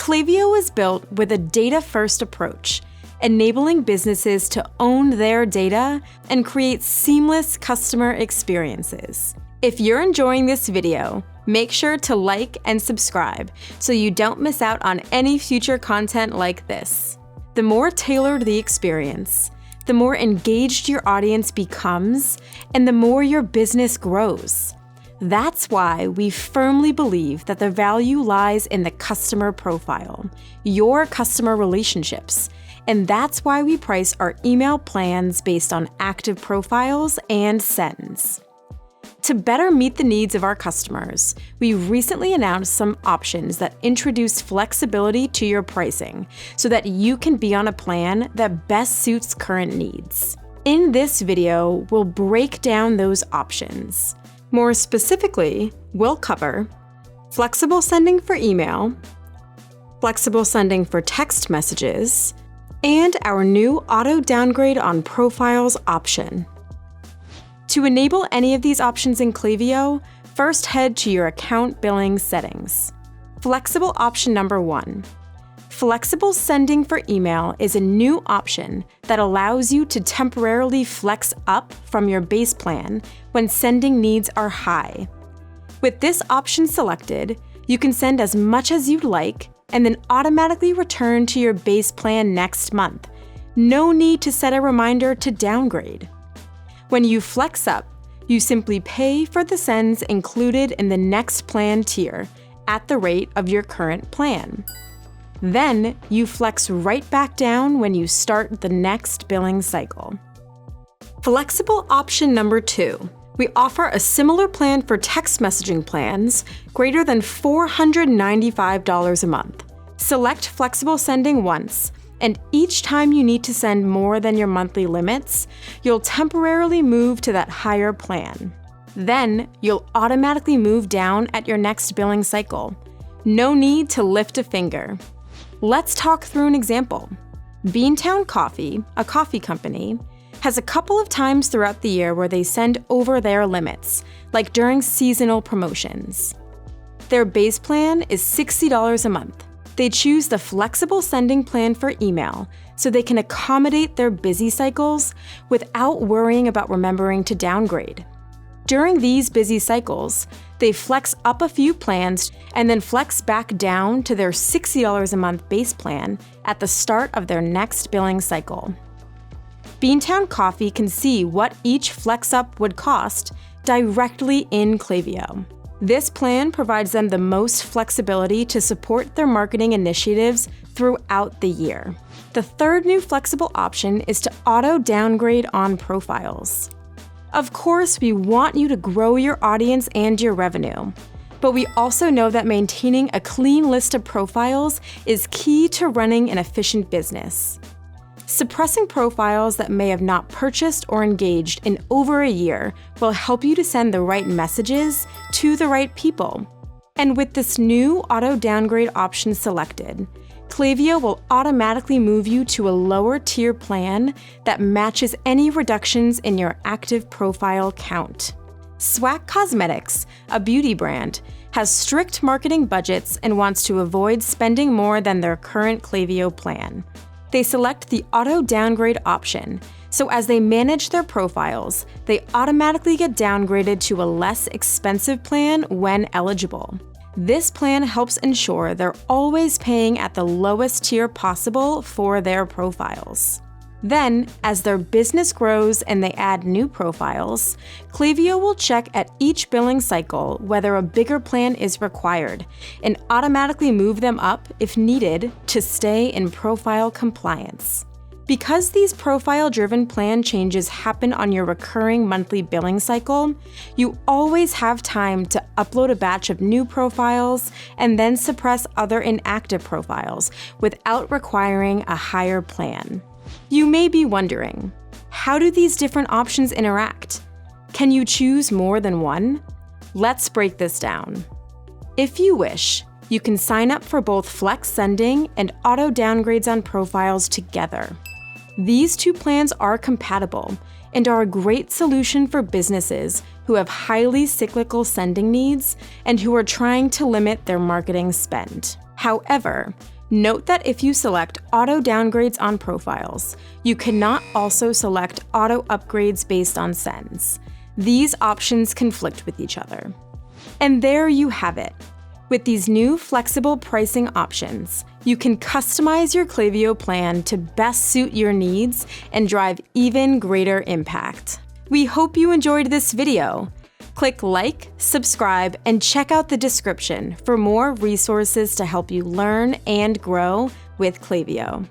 Klaviyo is built with a data-first approach, enabling businesses to own their data and create seamless customer experiences. If you're enjoying this video, make sure to like and subscribe so you don't miss out on any future content like this. The more tailored the experience, the more engaged your audience becomes, and the more your business grows. That's why we firmly believe that the value lies in the customer profile, your customer relationships, and that's why we price our email plans based on active profiles and sends. To better meet the needs of our customers, we recently announced some options that introduce flexibility to your pricing so that you can be on a plan that best suits current needs. In this video, we'll break down those options. More specifically, we'll cover flexible sending for email, flexible sending for text messages, and our new auto downgrade on profiles option. To enable any of these options in Klaviyo, first head to your account billing settings. Flexible option number 1. Flexible sending for email is a new option that allows you to temporarily flex up from your base plan when sending needs are high. With this option selected, you can send as much as you'd like and then automatically return to your base plan next month. No need to set a reminder to downgrade. When you flex up, you simply pay for the sends included in the next plan tier at the rate of your current plan. Then you flex right back down when you start the next billing cycle. Flexible option number 2. We offer a similar plan for text messaging plans greater than $495 a month. Select flexible sending once, and each time you need to send more than your monthly limits, you'll temporarily move to that higher plan. Then you'll automatically move down at your next billing cycle. No need to lift a finger. Let's talk through an example. Beantown Coffee, a coffee company, has a couple of times throughout the year where they send over their limits, like during seasonal promotions. Their base plan is $60 a month. They choose the flexible sending plan for email so they can accommodate their busy cycles without worrying about remembering to downgrade. During these busy cycles, they flex up a few plans and then flex back down to their $60 a month base plan at the start of their next billing cycle. Beantown Coffee can see what each flex up would cost directly in Klaviyo. This plan provides them the most flexibility to support their marketing initiatives throughout the year. The third new flexible option is to auto downgrade on profiles. Of course, we want you to grow your audience and your revenue, but we also know that maintaining a clean list of profiles is key to running an efficient business. Suppressing profiles that may have not purchased or engaged in over a year will help you to send the right messages to the right people. And with this new auto downgrade option selected, Klaviyo will automatically move you to a lower tier plan that matches any reductions in your active profile count. Swack Cosmetics, a beauty brand, has strict marketing budgets and wants to avoid spending more than their current Klaviyo plan. They select the auto downgrade option, so as they manage their profiles, they automatically get downgraded to a less expensive plan when eligible. This plan helps ensure they're always paying at the lowest tier possible for their profiles. Then, as their business grows and they add new profiles, Klaviyo will check at each billing cycle whether a bigger plan is required and automatically move them up if needed to stay in profile compliance. Because these profile-driven plan changes happen on your recurring monthly billing cycle, you always have time to upload a batch of new profiles and then suppress other inactive profiles without requiring a higher plan. You may be wondering, how do these different options interact? Can you choose more than one? Let's break this down. If you wish, you can sign up for both flex sending and auto downgrades on profiles together. These two plans are compatible and are a great solution for businesses who have highly cyclical sending needs and who are trying to limit their marketing spend. However, Note that if you select auto downgrades on profiles, you cannot also select auto upgrades based on sends. These options conflict with each other. And there you have it. With these new flexible pricing options, you can customize your Klaviyo plan to best suit your needs and drive even greater impact. We hope you enjoyed this video. Click like, subscribe, and check out the description for more resources to help you learn and grow with Klaviyo.